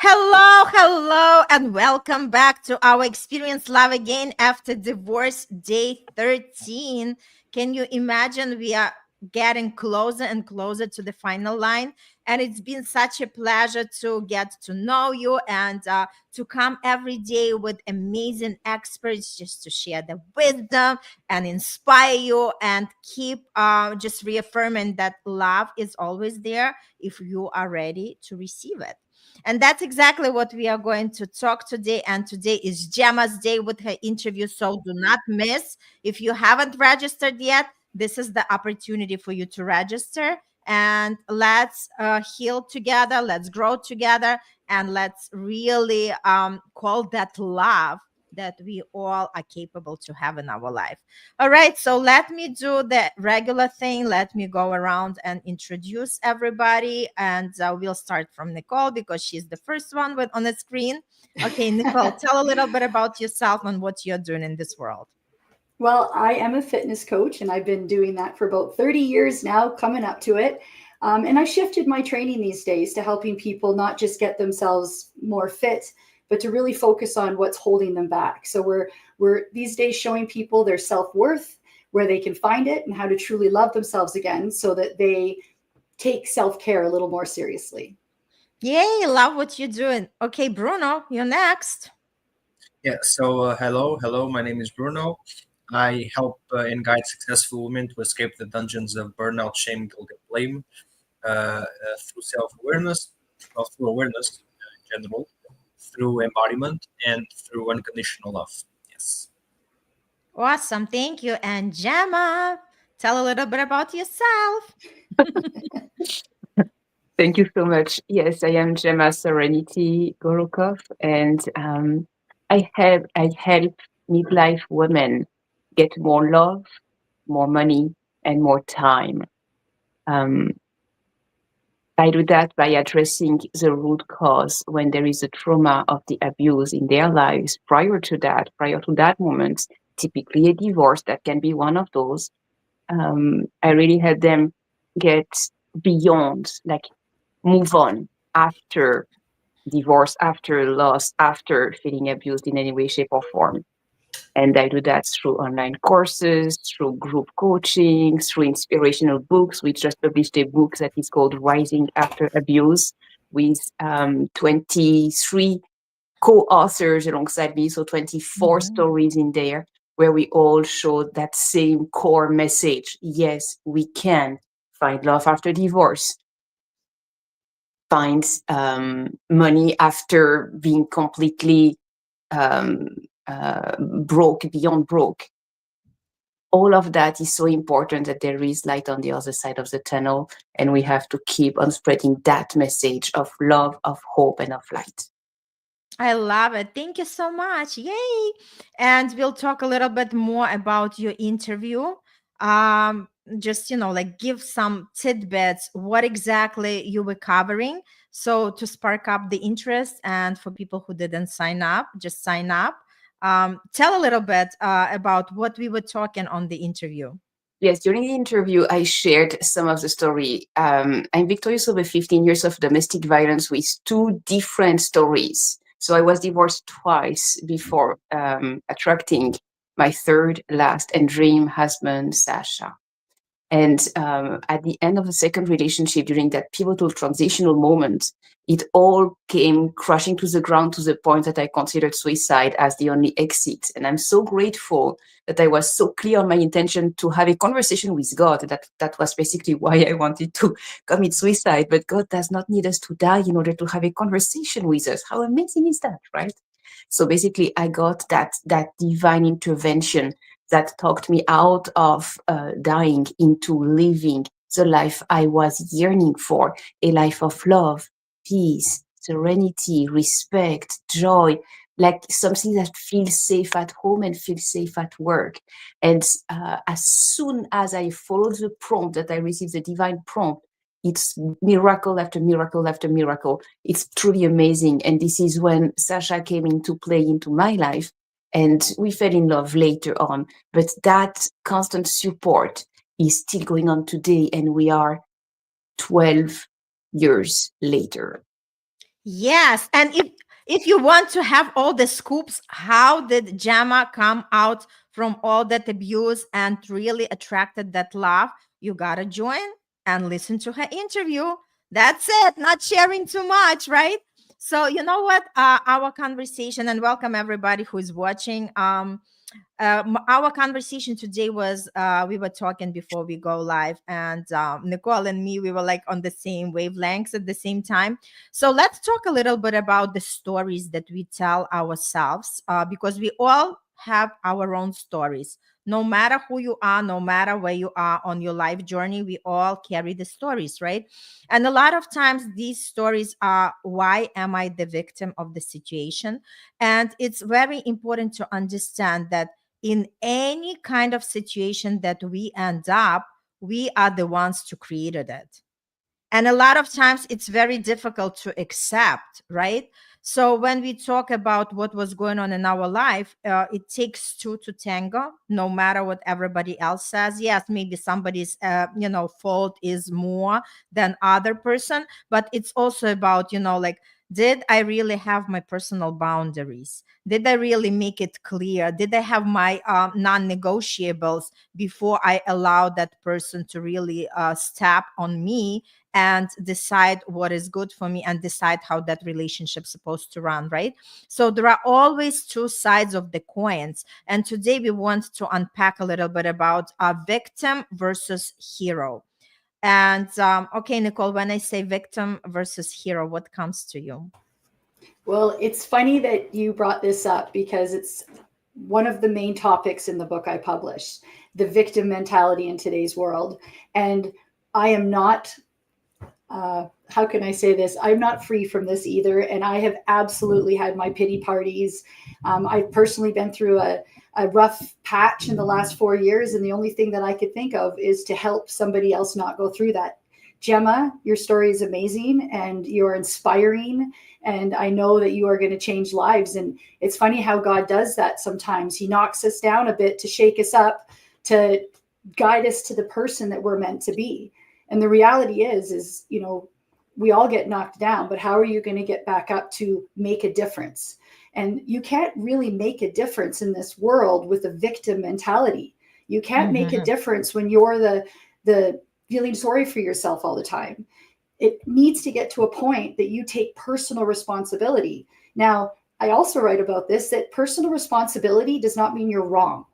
Hello, and welcome back to our Experience Love Again after divorce day 13. Can you imagine we are getting closer and closer to the final line? And it's been such a pleasure to get to know you and to come every day with amazing experts just to share the wisdom and inspire you and keep just reaffirming that love is always there if you are ready to receive it. And that's exactly what we are going to talk today. And today is Gemma's day with her interview. So do not miss. If you haven't registered yet, this is the opportunity for you to register. And let's heal together. Let's grow together. And let's really call that love that we all are capable to have in our life. All right, so let me do the regular thing. Let me go around and introduce everybody, and we'll start from Nichole because she's the first one on the screen. Okay, Nichole, tell a little bit about yourself and what you're doing in this world. Well, I am a fitness coach, and I've been doing that for about 30 years now, coming up to it. And I shifted my training these days to helping people not just get themselves more fit, but to really focus on what's holding them back. So we're these days showing people their self-worth, where they can find it, and how to truly love themselves again so that they take self-care a little more seriously. Yay, love what you're doing. Okay, Bruno, you're next. Yeah, so hello, my name is Bruno. I help and guide successful women to escape the dungeons of burnout, shame, guilt, and blame through self-awareness, through awareness in general, through embodiment, and through unconditional love. Yes. Awesome, thank you. And Gemma, tell a little bit about yourself. Thank you so much. Yes, I am Gemma Serenity Gorokhoff, and I help midlife women get more love, more money, and more time. I do that by addressing the root cause when there is a trauma of the abuse in their lives. Prior to that moment, typically a divorce, that can be one of those. I really help them get beyond, like move on after divorce, after loss, after feeling abused in any way, shape, or form. And I do that through online courses, through group coaching, through inspirational books. We just published a book that is called Rising After Abuse with 23 co-authors alongside me, so 24 stories in there, where we all show that same core message. Yes, we can find love after divorce, find money after being completely broke, beyond broke. All of that is so important that there is light on the other side of the tunnel, and we have to keep on spreading that message of love, of hope, and of light. I love it. Thank you so much. Yay. And we'll talk a little bit more about your interview. Just, like give some tidbits, what exactly you were covering. So to spark up the interest, and for people who didn't sign up, just sign up. Tell a little bit about what we were talking on the interview. Yes, during the interview, I shared some of the story. I'm victorious over 15 years of domestic violence with 2 different stories. So I was divorced twice before attracting my third, last, and dream husband, Sasha. And at the end of the second relationship, during that pivotal transitional moment, it all came crashing to the ground to the point that I considered suicide as the only exit. And I'm so grateful that I was so clear on my intention to have a conversation with God. That was basically why I wanted to commit suicide. But God does not need us to die in order to have a conversation with us. How amazing is that, right? So basically, I got that divine intervention that talked me out of dying into living the life I was yearning for, a life of love, peace, serenity, respect, joy, like something that feels safe at home and feels safe at work. And as soon as I followed the prompt that I received, the divine prompt, it's miracle after miracle after miracle. It's truly amazing. And this is when Sasha came into play into my life. And we fell in love later on. But that constant support is still going on today. And we are 12 years later. Yes, and if you want to have all the scoops, how did Gemma come out from all that abuse and really attracted that love? You gotta join and listen to her interview. That's it. Not sharing too much, right? So you know what? Our conversation, and welcome everybody who is watching. Our conversation today was we were talking before we go live, and Nichole and me, we were like on the same wavelengths at the same time. So let's talk a little bit about the stories that we tell ourselves, because we all have our own stories. No matter who you are, no matter where you are on your life journey, we all carry the stories, right? And a lot of times these stories are, why am I the victim of the situation? And it's very important to understand that in any kind of situation that we end up, we are the ones to created it. And a lot of times it's very difficult to accept, right? So when we talk about what was going on in our life, it takes two to tango, no matter what everybody else says. Yes, maybe somebody's fault is more than other person, but it's also about, like, did I really have my personal boundaries? Did I really make it clear? Did I have my non-negotiables before I allowed that person to really step on me and decide what is good for me and decide how that relationship's supposed to run, right? So there are always two sides of the coins. And today we want to unpack a little bit about a victim versus hero. And okay, Nichole, when I say victim versus hero, what comes to you? Well, it's funny that you brought this up because it's one of the main topics in the book I published, the victim mentality in today's world. And I am not, how can I say this? I'm not free from this either. And I have absolutely had my pity parties. I've personally been through a rough patch in the last 4 years. And the only thing that I could think of is to help somebody else not go through that. Gemma, your story is amazing and you're inspiring. And I know that you are going to change lives. And it's funny how God does that sometimes. He knocks us down a bit to shake us up, to guide us to the person that we're meant to be. And the reality is, we all get knocked down, but how are you going to get back up to make a difference? And you can't really make a difference in this world with a victim mentality. You can't make a difference when you're the feeling sorry for yourself all the time. It needs to get to a point that you take personal responsibility. Now, I also write about this, that personal responsibility does not mean you're wrong.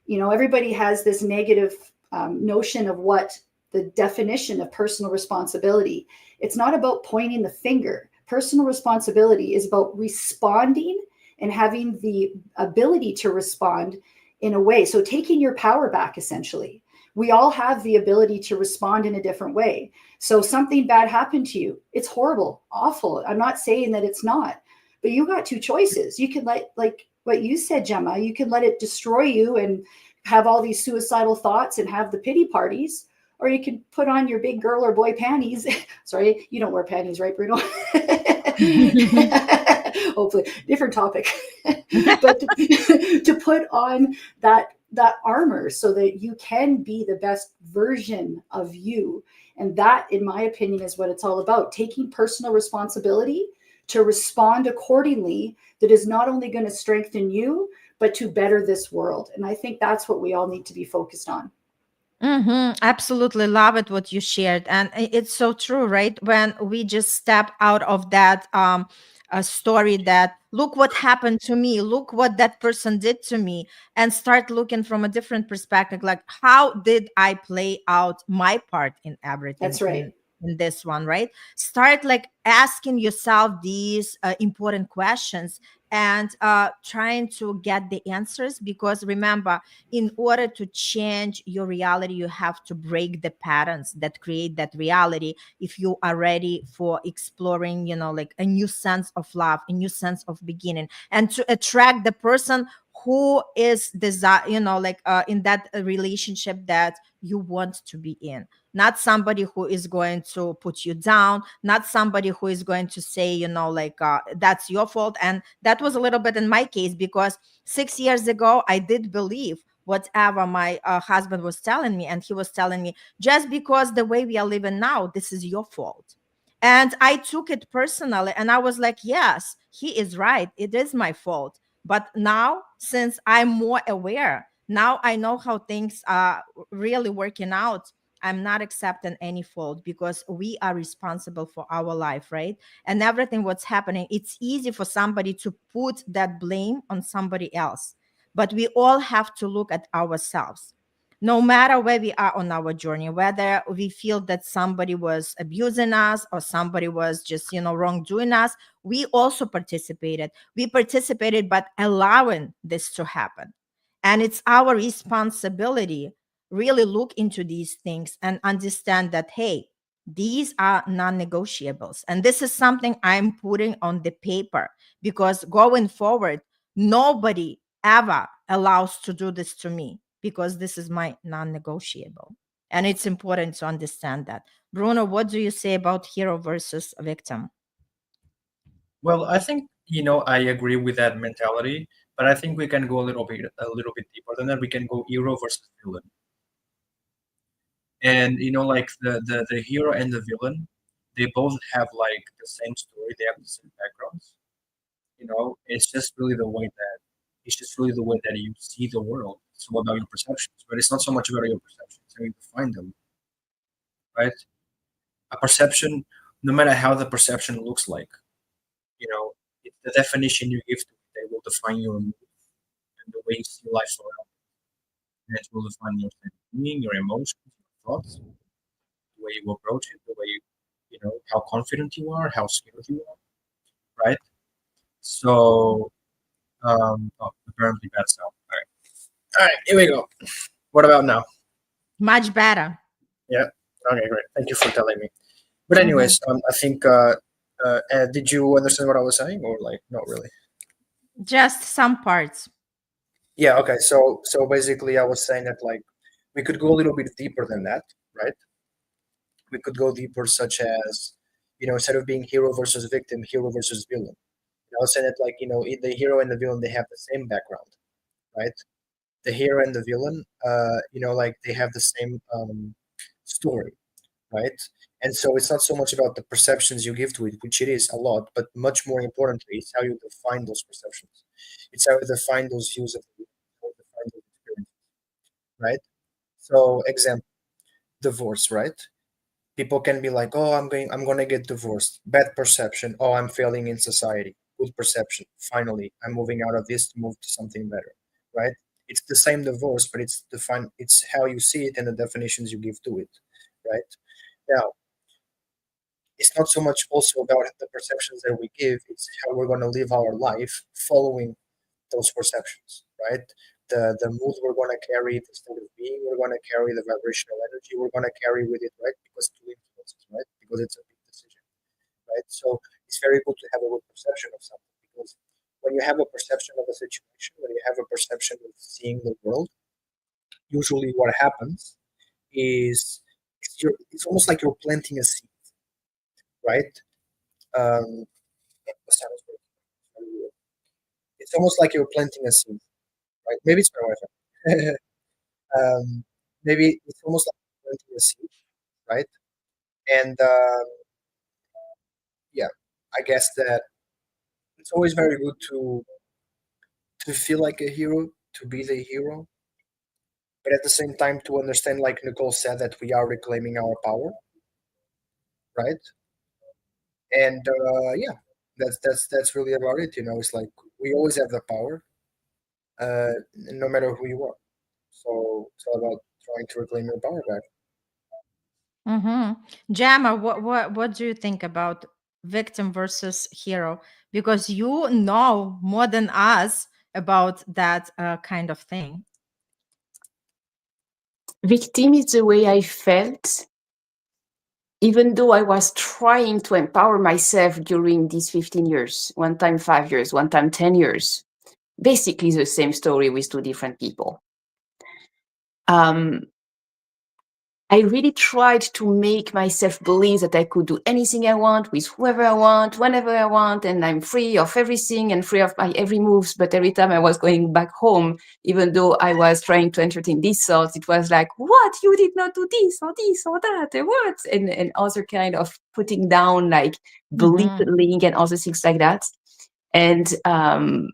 Everybody has this negative notion of what the definition of personal responsibility. It's not about pointing the finger. Personal responsibility is about responding and having the ability to respond in a way. So taking your power back, essentially. We all have the ability to respond in a different way. So something bad happened to you. It's horrible, awful. I'm not saying that it's not, but you got two choices. You can let, like what you said, Gemma, you can let it destroy you and have all these suicidal thoughts and have the pity parties, or you can put on your big girl or boy panties. Sorry, you don't wear panties, right, Bruno? Hopefully, different topic. But to put on that armor so that you can be the best version of you. And that, in my opinion, is what it's all about. Taking personal responsibility to respond accordingly, that is not only going to strengthen you, but to better this world. And I think that's what we all need to be focused on. Absolutely love it what you shared, and it's so true, right? When we just step out of that a story that, look what happened to me, look what that person did to me, and start looking from a different perspective, like, how did I play out my part in everything? That's right. In this one, right? Start like asking yourself these important questions and trying to get the answers, because remember, in order to change your reality, you have to break the patterns that create that reality. If you are ready for exploring, like a new sense of love, a new sense of beginning, and to attract the person who is desire, in that relationship that you want to be in. Not somebody who is going to put you down, not somebody who is going to say, that's your fault. And that was a little bit in my case, because 6 years ago, I did believe whatever my husband was telling me. And he was telling me, just because the way we are living now, this is your fault. And I took it personally, and I was like, yes, he is right. It is my fault. But now, since I'm more aware, now I know how things are really working out. I'm not accepting any fault because we are responsible for our life, right? And everything what's happening, it's easy for somebody to put that blame on somebody else. But we all have to look at ourselves, no matter where we are on our journey, whether we feel that somebody was abusing us or somebody was just, wrongdoing us. We also participated. We participated, but allowing this to happen. And it's our responsibility really look into these things and understand that, hey, these are non-negotiables. And this is something I'm putting on the paper, because going forward, nobody ever allows to do this to me, because this is my non-negotiable. And it's important to understand that. Bruno, what do you say about hero versus victim? Well, I think I agree with that mentality, but I think we can go a little bit deeper than that. We can go hero versus villain, and like the hero and the villain, they both have like the same story. They have the same backgrounds. It's just really the way that you see the world. It's all about your perceptions, but it's not so much about your perceptions. It's how you define them, right? A perception, no matter how the perception looks like, it's the definition you give to it that will define your mood and the way you see life around. And it will define your state of being, your emotions, your thoughts, the way you approach it, the way how confident you are, how scared you are, right? So, apparently bad sound. All right, here we go. What about now? Much better. Yeah. Okay, great. Thank you for telling me. But anyways, I think. Did you understand what I was saying, or like not really? Just some parts. Yeah. Okay. So basically, I was saying that like we could go a little bit deeper than that, right? We could go deeper, such as instead of being hero versus victim, hero versus villain. I was saying that like the hero and the villain, they have the same background, right? The hero and the villain, like they have the same story, right? And so it's not so much about the perceptions you give to it, which it is a lot, but much more importantly, it's how you define those perceptions. It's how you define those views of the how you define those experiences, right? So, example, divorce, right? People can be like, "Oh, I'm gonna get divorced." Bad perception. Oh, I'm failing in society. Good perception. Finally, I'm moving out of this to move to something better, right? It's the same divorce, but it's how you see it and the definitions you give to it, right? Now, it's not so much also about the perceptions that we give, it's how we're going to live our life following those perceptions, right? The mood we're going to carry, the state of being we're going to carry, the vibrational energy we're going to carry with it, right? Because it influences, right? Because it's a big decision, right? So it's very good to have a good perception of something, because when you have a perception of a situation, when you have a perception of seeing the world, usually what happens is it's almost like you're planting a seed, right? Um, it's almost like you're planting a seed, right? Maybe it's my Wi-Fi. Maybe it's almost like planting a seed, right? And yeah, I guess that it's always very good to feel like a hero, to be the hero, but at the same time to understand, like Nichole said, that we are reclaiming our power, right? And yeah, that's really about it. It's like we always have the power, no matter who you are. So it's all about trying to reclaim your power back. Gemma, what do you think about victim versus hero? Because you know more than us about that kind of thing. Victim is the way I felt, even though I was trying to empower myself during these 15 years, one time 5 years, one time 10 years. Basically the same story with two different people. I really tried to make myself believe that I could do anything I want with whoever I want, whenever I want, and I'm free of everything and free of my every moves. But every time I was going back home, even though I was trying to entertain these thoughts, it was like, what? You did not do this or that, and what? And other kind of putting down, like belittling and other things like that. And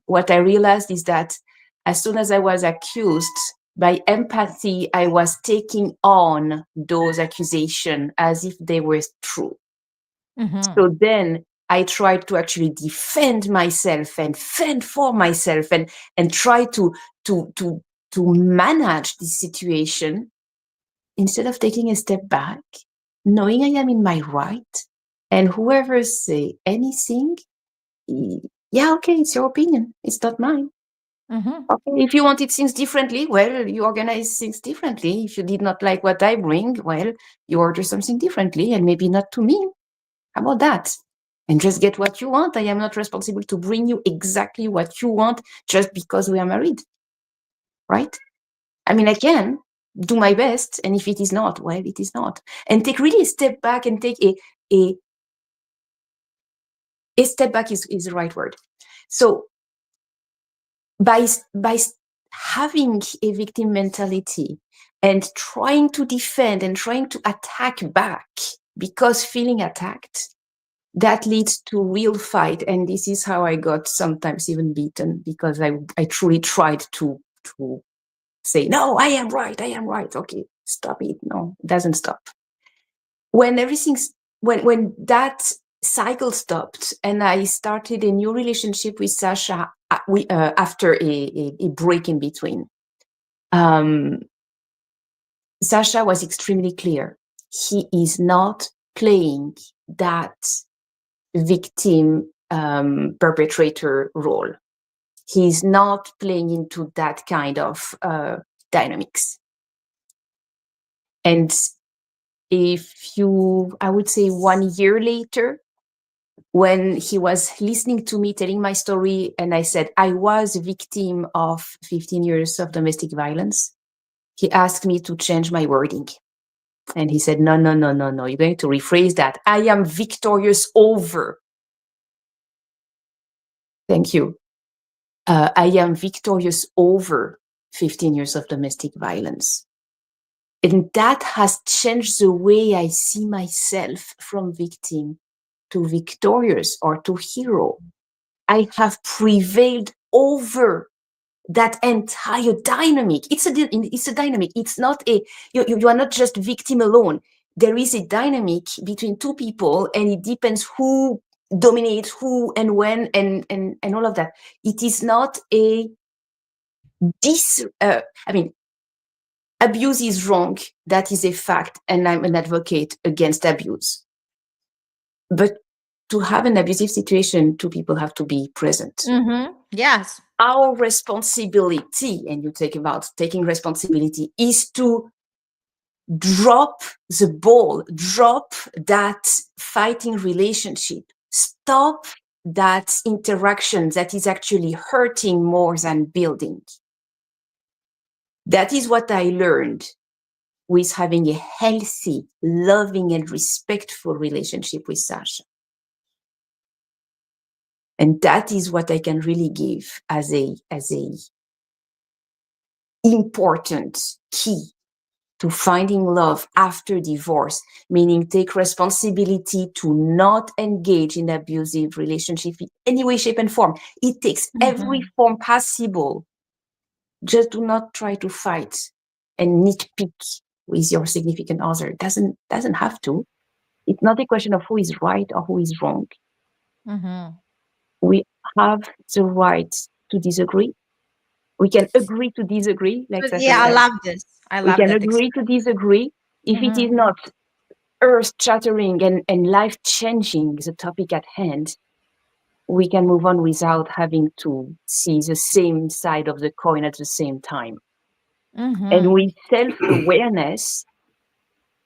what I realized is that as soon as I was accused, by empathy, I was taking on those accusations as if they were true. So then I tried to actually defend myself and fend for myself and try to manage this situation instead of taking a step back, knowing I am in my right, and whoever say anything, yeah, okay, it's your opinion. It's not mine. Okay, if you wanted things differently, well, you organize things differently. If you did not like what I bring, well, you order something differently and maybe not to me. How about that? And just get what you want. I am not responsible to bring you exactly what you want just because we are married. Right? I mean, I can do my best. And if it is not, well, it is not. And take really a step back and take a step back is the right word. So by having a victim mentality and trying to defend and trying to attack back because feeling attacked, that leads to real fight. And this is how I got sometimes even beaten, because I truly tried to say, no, I am right. Okay, stop it. No, it doesn't stop. When that cycle stopped and I started a new relationship with Sasha, after a break in between, Sasha was extremely clear. He is not playing that victim perpetrator role. He's not playing into that kind of dynamics. And I would say 1 year later, when he was listening to me telling my story, and I said I was a victim of 15 years of domestic violence, he asked me to change my wording. And he said, no, you're going to rephrase that. I am victorious over. Thank you. I am victorious over 15 years of domestic violence. And that has changed the way I see myself, from victim to victorious or to hero. I have prevailed over that entire dynamic. It's a dynamic. It's not you are not just victim alone. There is a dynamic between two people, and it depends who dominates who and when and all of that. It is not abuse is wrong. That is a fact, and I'm an advocate against abuse. But to have an abusive situation, two people have to be present. Yes. Our responsibility, and you talk about taking responsibility, is to drop the ball, drop that fighting relationship, stop that interaction that is actually hurting more than building. That is what I learned with having a healthy, loving, and respectful relationship with Sasha. And that is what I can really give as a important key to finding love after divorce, meaning take responsibility to not engage in abusive relationship in any way, shape, and form. It takes every form possible. Just do not try to fight and nitpick with your significant other. It doesn't have to. It's not a question of who is right or who is wrong. We have the right to disagree. We can agree to disagree. I love this. We can agree to disagree. If it is not earth-shattering and life-changing, the topic at hand, we can move on without having to see the same side of the coin at the same time. And with self-awareness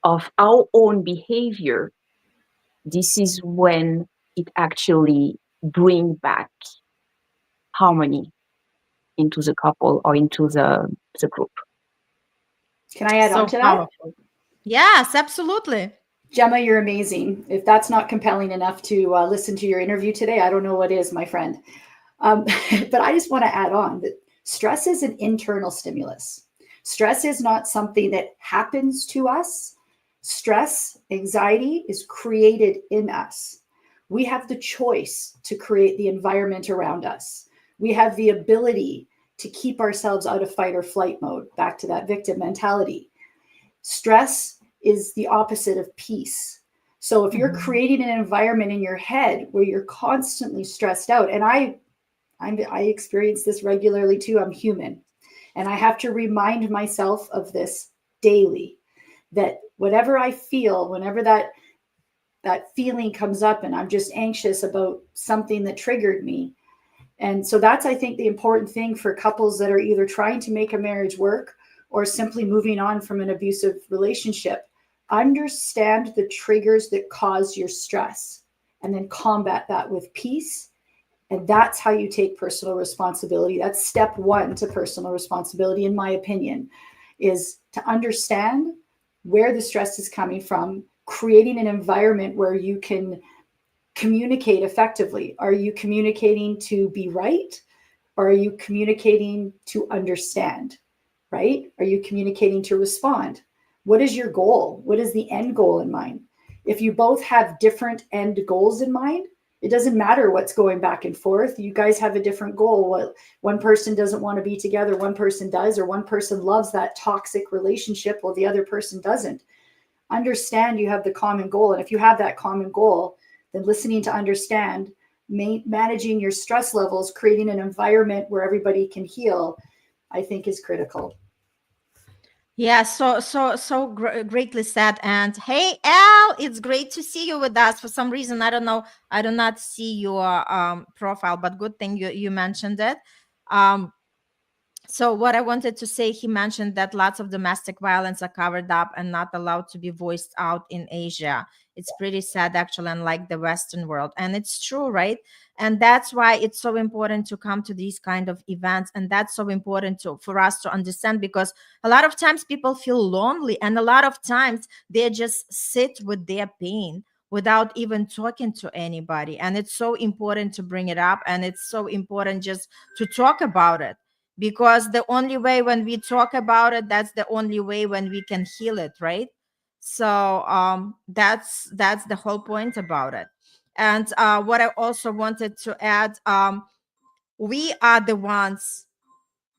of our own behavior, this is when it actually brings back harmony into the couple or into the group. Can I add on to that? Powerful. Yes, absolutely. Gemma, you're amazing. If that's not compelling enough to listen to your interview today, I don't know what is, my friend. But I just want to add on that stress is an internal stimulus. Stress is not something that happens to us. Stress, anxiety is created in us. We have the choice to create the environment around us. We have the ability to keep ourselves out of fight or flight mode, back to that victim mentality. Stress is the opposite of peace. So if you're creating an environment in your head where you're constantly stressed out, and I experience this regularly too. I'm human. And I have to remind myself of this daily, that whatever I feel, whenever that feeling comes up and I'm just anxious about something that triggered me. And so that's, I think, the important thing for couples that are either trying to make a marriage work or simply moving on from an abusive relationship. Understand the triggers that cause your stress and then combat that with peace. And that's how you take personal responsibility. That's step one to personal responsibility, in my opinion, is to understand where the stress is coming from, creating an environment where you can communicate effectively. Are you communicating to be right? Or are you communicating to understand? Right? Are you communicating to respond? What is your goal? What is the end goal in mind? If you both have different end goals in mind, it doesn't matter what's going back and forth. You guys have a different goal. What one person doesn't want to be together, one person does, or one person loves that toxic relationship while the other person doesn't. Understand you have the common goal. And if you have that common goal, then listening to understand, managing your stress levels, creating an environment where everybody can heal, I think is critical. Yeah, greatly said. And hey, Al, it's great to see you with us. For some reason, I don't know, I do not see your profile, but good thing you mentioned it. So what I wanted to say, he mentioned that lots of domestic violence are covered up and not allowed to be voiced out in Asia. It's pretty sad, actually, unlike the Western world. And it's true, right? And that's why it's so important to come to these kind of events. And that's so important for us to understand, because a lot of times people feel lonely, and a lot of times they just sit with their pain without even talking to anybody. And it's so important to bring it up. And it's so important just to talk about it, because the only way when we talk about it, that's the only way when we can heal it, right? So that's the whole point about it. And what I also wanted to add, we are the ones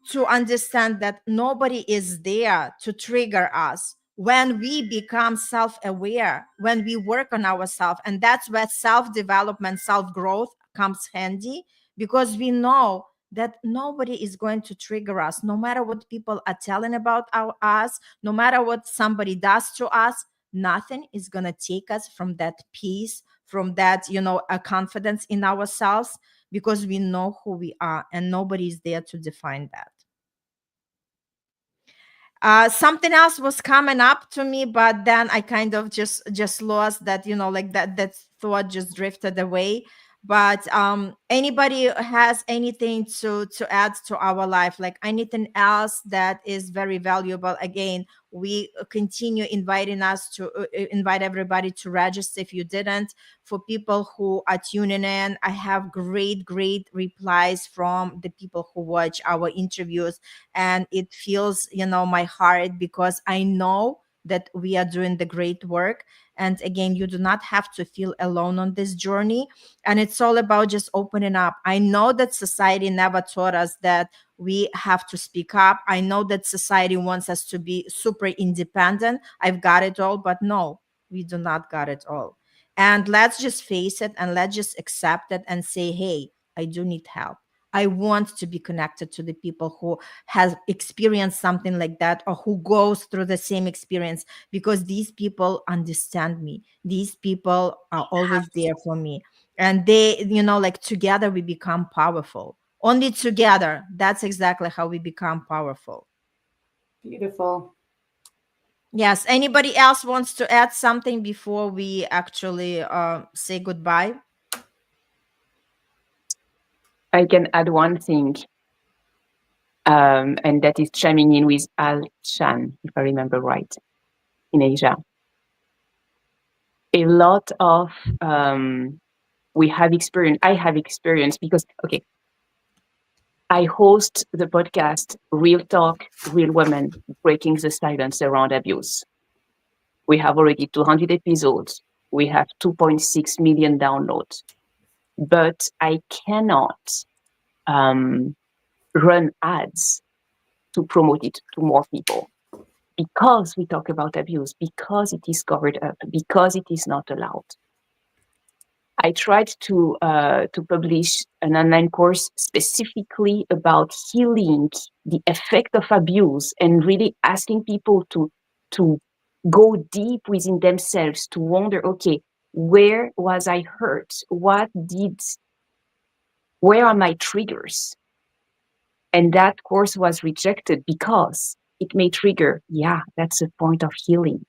to understand that nobody is there to trigger us when we become self-aware, when we work on ourselves. And that's where self-development, self-growth comes handy, because we know that nobody is going to trigger us, no matter what people are telling about us, no matter what somebody does to us. Nothing is going to take us from that peace, from that, a confidence in ourselves, because we know who we are and nobody is there to define that. Something else was coming up to me, but then I kind of just lost that, like that thought just drifted away. But anybody has anything to add to our life, like anything else that is very valuable? Again, we continue inviting us to invite everybody to register if you didn't. For people who are tuning in, I have great replies from the people who watch our interviews, and it fills my heart, because I know that we are doing the great work. And again, you do not have to feel alone on this journey, and it's all about just opening up. I know that society never taught us that we have to speak up. I know that society wants us to be super independent. I've got it all, but no, we do not got it all. And let's just face it, and let's just accept it and say, hey, I do need help. I want to be connected to the people who has experienced something like that, or who goes through the same experience, because these people understand me. These people are always there for me. And they, like, together we become powerful. Only together. That's exactly how we become powerful. Beautiful. Yes. Anybody else wants to add something before we actually say goodbye? I can add one thing, and that is chiming in with Al Chan, if I remember right. in Asia. A lot of I have experienced because, okay, I host the podcast Real Talk, Real Women, Breaking the Silence Around Abuse. We have already 200 episodes. We have 2.6 million downloads. But I cannot run ads to promote it to more people because we talk about abuse, because it is covered up, because it is not allowed. I tried to publish an online course specifically about healing the effect of abuse and really asking people to go deep within themselves to wonder, okay, where was I hurt? Where are my triggers? And that course was rejected because it may trigger, yeah, that's a point of healing.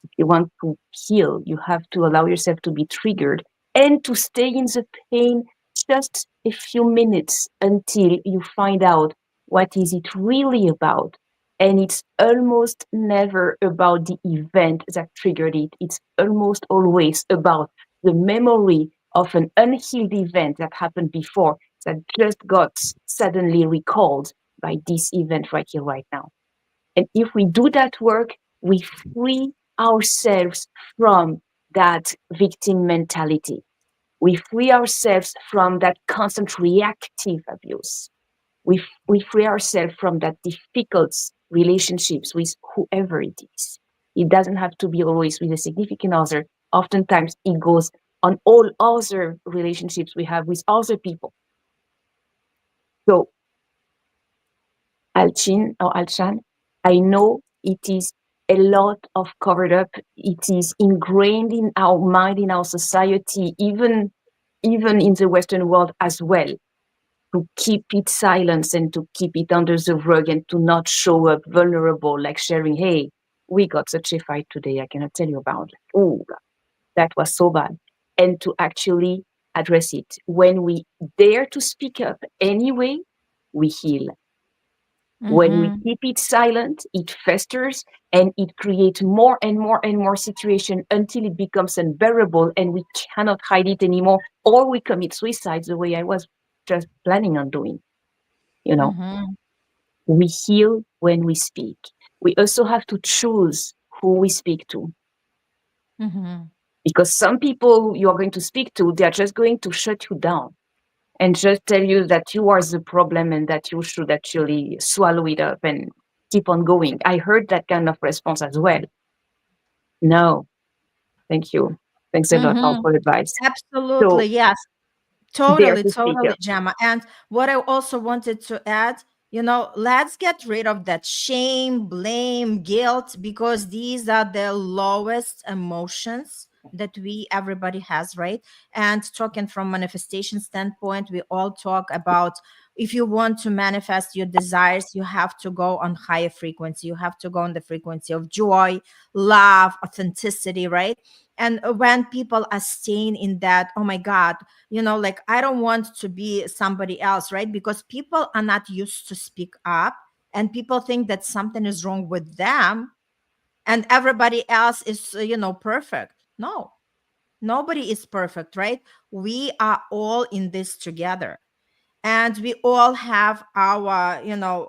If you want to heal, you have to allow yourself to be triggered and to stay in the pain just a few minutes until you find out what is it really about. And it's almost never about the event that triggered it. It's almost always about the memory of an unhealed event that happened before that just got suddenly recalled by this event right here, right now. And if we do that work, we free ourselves from that victim mentality. We free ourselves from that constant reactive abuse. We free ourselves from that difficult relationships with whoever it is. It doesn't have to be always with a significant other. Oftentimes it goes on all other relationships we have with other people. So, Alchan, I know it is a lot of covered up. It is ingrained in our mind, in our society, even in the Western world as well, to keep it silent and to keep it under the rug and to not show up vulnerable, like sharing, hey, we got such a fight today, I cannot tell you about. Oh, that was so bad. And to actually address it. When we dare to speak up anyway, we heal. When we keep it silent, it festers and it creates more and more and more situation until it becomes unbearable and we cannot hide it anymore, or we commit suicide the way I was just planning on doing. You know, we heal when we speak. We also have to choose who we speak to. Because some people you are going to speak to, they are just going to shut you down and just tell you that you are the problem and that you should actually swallow it up and keep on going. I heard that kind of response as well. No, thank you. Thanks a lot for advice. Absolutely, So, yes. dare Totally, to speak totally, up. Gemma. And what I also wanted to add, let's get rid of that shame, blame, guilt, because these are the lowest emotions that everybody has, right? And talking from manifestation standpoint, we all talk about if you want to manifest your desires, you have to go on higher frequency. You have to go on the frequency of joy, love, authenticity, right? And when people are staying in that, oh my God, like I don't want to be somebody else, right? Because people are not used to speak up and people think that something is wrong with them and everybody else is, perfect. No, nobody is perfect, right? We are all in this together and we all have our,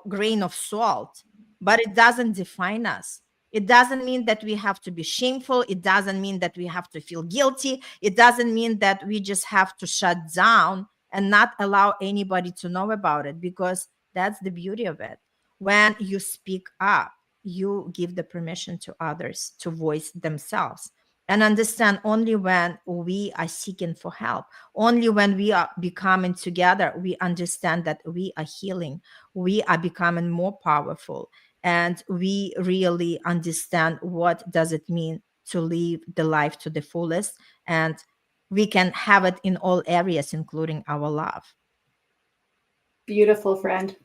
grain of salt, but it doesn't define us. It doesn't mean that we have to be shameful. It doesn't mean that we have to feel guilty. It doesn't mean that we just have to shut down and not allow anybody to know about it, because that's the beauty of it. When you speak up, you give the permission to others to voice themselves, and understand only when we are seeking for help, only when we are becoming together, we understand that we are healing, we are becoming more powerful, and we really understand what does it mean to live the life to the fullest, and we can have it in all areas, including our love. Beautiful, friend.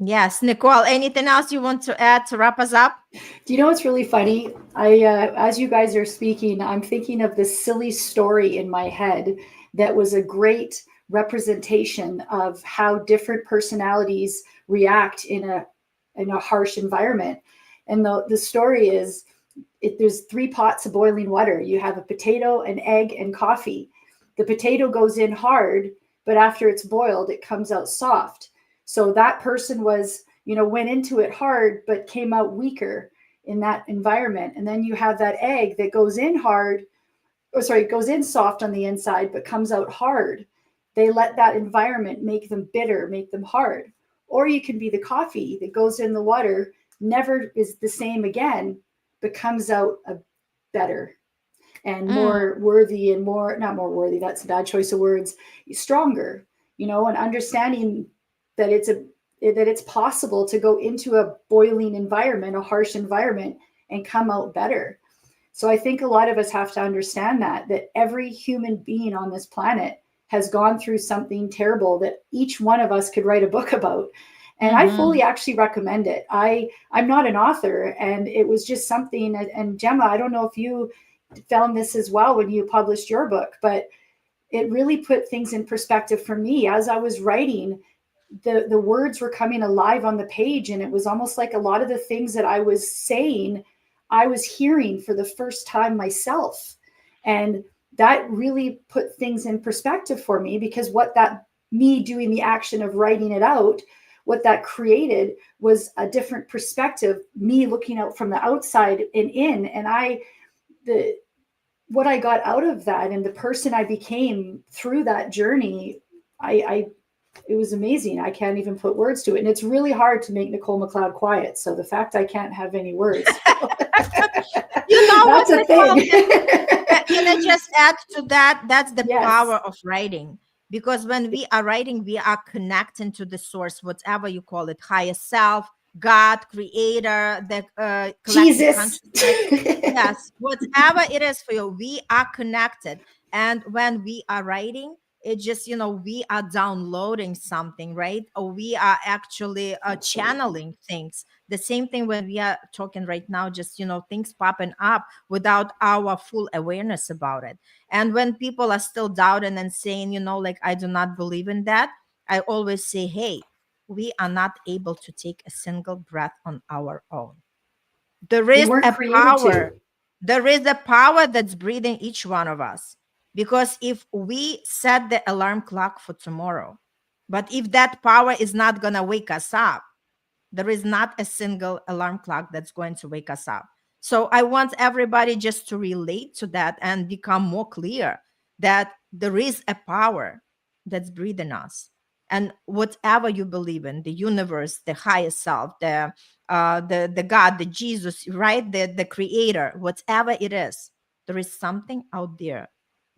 Yes, Nichole, anything else you want to add to wrap us up? Do you know what's really funny? As you guys are speaking, I'm thinking of this silly story in my head that was a great representation of how different personalities react in a harsh environment. And the story is, there's 3 pots of boiling water. You have a potato, an egg, and coffee. The potato goes in hard, but after it's boiled, it comes out soft. So that person was, went into it hard, but came out weaker in that environment. And then you have that egg that goes in hard, it goes in soft on the inside, but comes out hard. They let that environment make them bitter, make them hard. Or you can be the coffee that goes in the water, never is the same again, but comes out better and more worthy and not more worthy, that's a bad choice of words, stronger, and understanding that it's possible to go into a boiling environment, a harsh environment, and come out better. So I think a lot of us have to understand that every human being on this planet has gone through something terrible that each one of us could write a book about. And I fully actually recommend it. I'm not an author, and it was just something, and Gemma, I don't know if you found this as well when you published your book, but it really put things in perspective for me. As I was writing, the words were coming alive on the page, and it was almost like a lot of the things that I was saying, I was hearing for the first time myself. And that really put things in perspective for me, because me doing the action of writing it out, what that created was a different perspective, me looking out from the outside and in, and what I got out of that and the person I became through that journey, it was amazing. I can't even put words to it. And it's really hard to make Nichole McLeod quiet. So the fact I can't have any words, that's a thing. Can I just add to that? That's the power of writing. Because when we are writing, we are connecting to the source, whatever you call it, higher self, God, creator, the Jesus. consciousness. Yes, whatever it is for you, we are connected. And when we are writing, it just, we are downloading something, right? Or we are actually channeling things. The same thing when we are talking right now, just, things popping up without our full awareness about it. And when people are still doubting and saying, like, I do not believe in that, I always say, hey, we are not able to take a single breath on our own. There is a power. There is a power that's breathing each one of us. Because if we set the alarm clock for tomorrow, but if that power is not going to wake us up, there is not a single alarm clock that's going to wake us up. So I want everybody just to relate to that and become more clear that there is a power that's breathing us. And whatever you believe in, the universe, the higher self, the God, the Jesus, right? The creator, whatever it is, there is something out there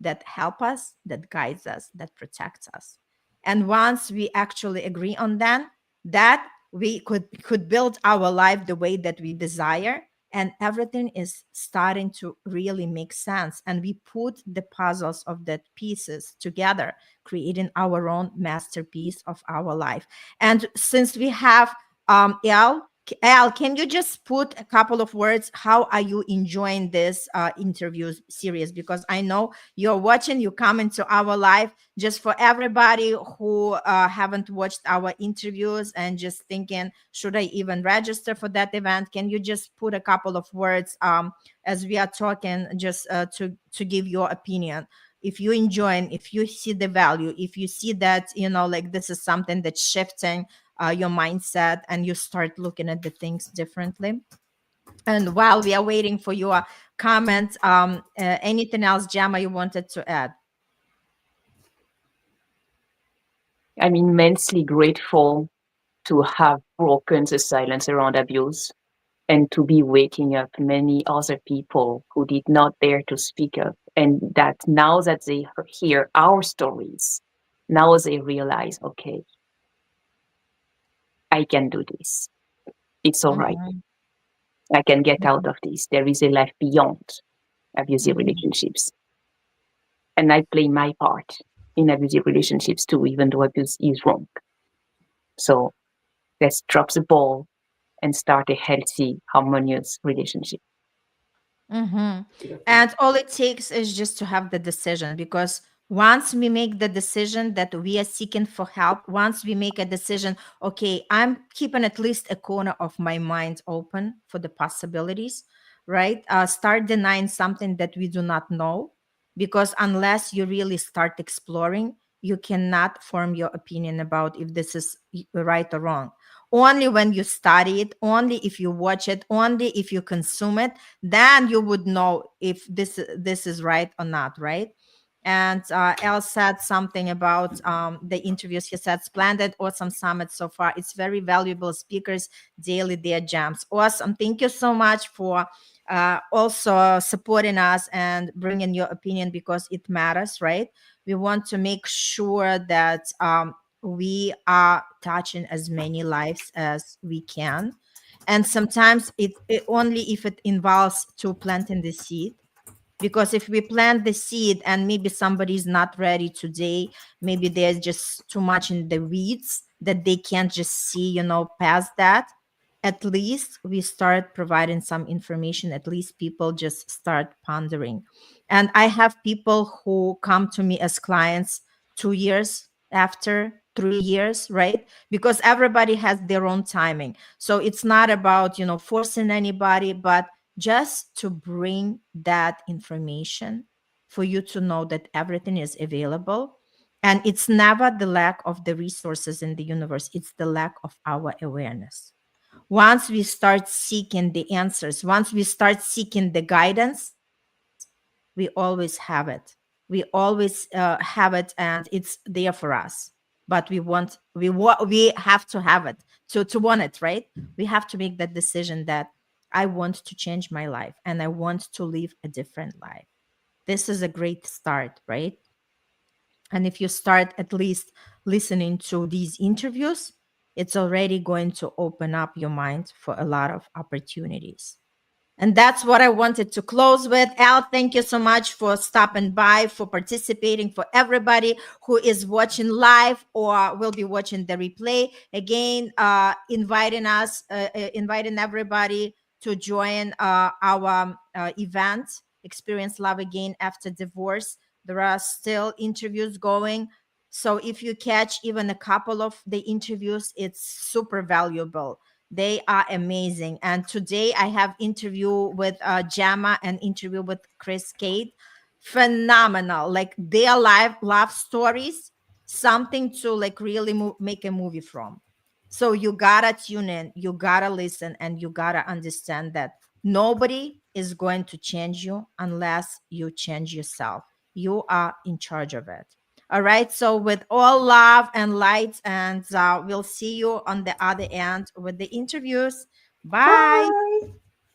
that helps us, that guides us, that protects us. And once we actually agree on that we could build our life the way that we desire, and everything is starting to really make sense, and we put the puzzles of that pieces together, creating our own masterpiece of our life. And since we have Al, can you just put a couple of words? How are you enjoying this interview series? Because I know you're watching, you come into our live. Just for everybody who haven't watched our interviews and just thinking, should I even register for that event? Can you just put a couple of words as we are talking, just to give your opinion? If you enjoy, if you see the value, if you see that, like this is something that's shifting your mindset and you start looking at the things differently. And while we are waiting for your comments, anything else, Gemma, you wanted to add? I'm immensely grateful to have broken the silence around abuse and to be waking up many other people who did not dare to speak up. And that now that they hear our stories, now they realize, okay, I can do this. It's all right. I can get out of this. There is a life beyond abusive relationships. And I play my part in abusive relationships too, even though abuse is wrong. So let's drop the ball and start a healthy, harmonious relationship. And all it takes is just to have the decision, because once we make the decision that we are seeking for help, once we make a decision, okay, I'm keeping at least a corner of my mind open for the possibilities. right? Start denying something that we do not know, because unless you really start exploring, you cannot form your opinion about if this is right or wrong. Only when you study it, only if you watch it, only if you consume it, then you would know if this is right or not, right? And El said something about the interviews. He said, splendid, awesome summit so far. It's very valuable speakers daily, their gems. Awesome. Thank you so much for also supporting us and bringing your opinion, because it matters, right? We want to make sure that we are touching as many lives as we can. And sometimes it only if it involves to planting the seed, because if we plant the seed and maybe somebody's not ready today, maybe there's just too much in the weeds that they can't just see, past that. At least we start providing some information. At least people just start pondering. And I have people who come to me as clients 2 years after, 3 years, right? Because everybody has their own timing. So it's not about, forcing anybody, but just to bring that information for you to know that everything is available. And it's never the lack of the resources in the universe, it's the lack of our awareness. Once we start seeking the answers, once we start seeking the guidance, we always have it. We always have it, and it's there for us. But we have to have it to want it, right? We have to make that decision that I want to change my life and I want to live a different life. This is a great start, right? And if you start at least listening to these interviews, it's already going to open up your mind for a lot of opportunities. And that's what I wanted to close with. Al, thank you so much for stopping by, for participating, for everybody who is watching live or will be watching the replay. Again, inviting everybody to join our event, Experience Love Again After Divorce. There are still interviews going. So if you catch even a couple of the interviews, it's super valuable. They are amazing. And today I have interview with Gemma and interview with Chris Kate. Phenomenal. Like their live love stories, something to like really make a movie from. So you gotta tune in, you gotta listen, and you gotta understand that nobody is going to change you unless you change yourself. You are in charge of it. All right. So with all love and light, and we'll see you on the other end with the interviews. Bye. Bye.